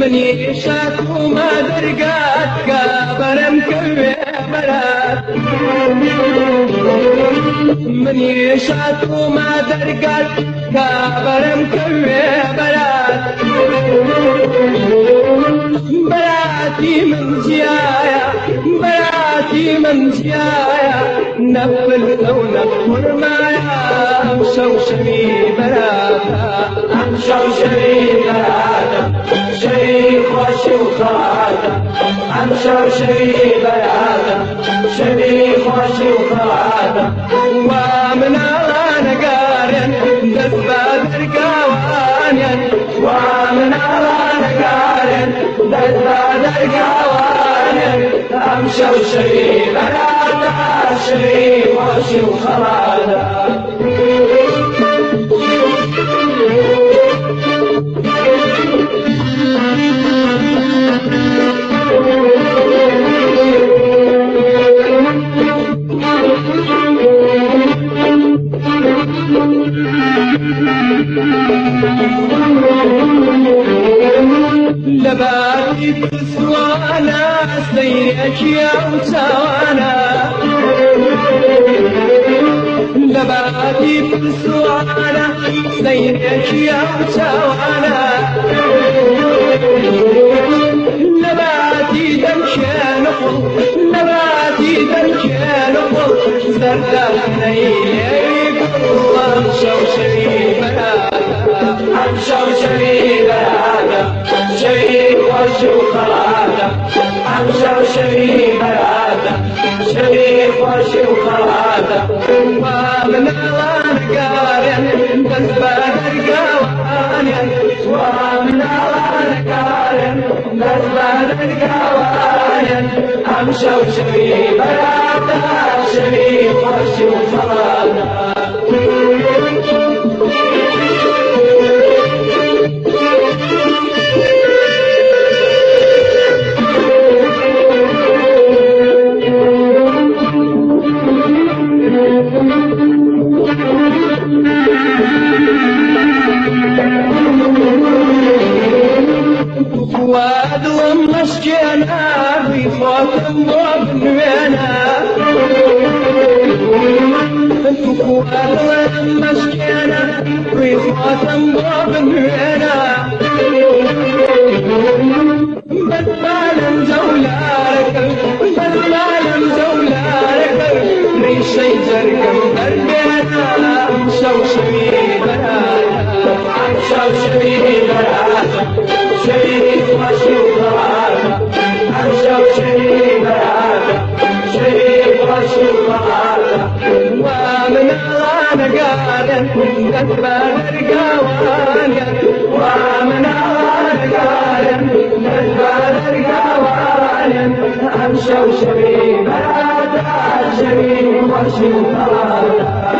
من يشاك وما درقات كابر مكوي بلاد من يشاك وما درقات كابر مكوي بلاد بلاتي من زيايا بلاتي من زيايا نفل لو نفر مايا مشوشمي بلادا مشوشمي بلادا شريك وشوخادا مشوشمي بلادا شريك وشوخادا ومن أنا قارن دزبادر قوانين ومن أنا قارن دزبادر قوانين مشوشمي بلادا شريك وشوخادا لباتي بسوانا سيرك يا وسوانا لباتي بسوانا سيرك يا وسوانا لباتي دمشان لباتي دمشان زردا نيلي والله شوشري بلادا شوشري بلادا شريك وشوخادا شوشري بلادا شريك وشوخادا ومن أوان قارن دزبادر قوانين ومن أوان قارن دزبادر قوانين شوشري بلادا شريك وشوخادا فؤاد ومشجنا بفوت وبنوينا فؤاد ومشجنا بفوت وبنوينا بدبالا زولارك بدبالا زولارك ريشي زرقم دربينا مشوشمي برادا شوشري بلادا شريك وشوخادا شوشري بلادا شريك وشوخادا ومن أنا قارن دزبادر قوانين ومن أنا قارن دزبادر قوانين شوشري بلادا شريك وشوخادا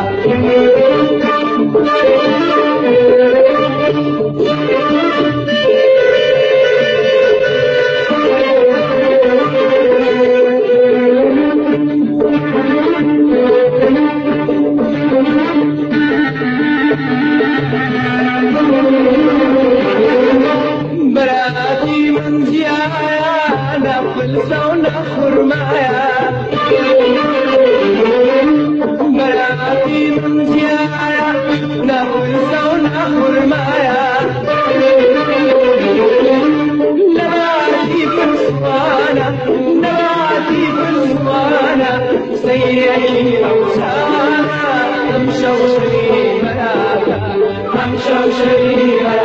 براتي من زيايا نفلسة ونخر معايا براتي من زيايا نفلسة ونخر معايا نباتي بسوانا نباتي بسوانا سيئي أوسانا مشوشري بلادا مشوشري بلادا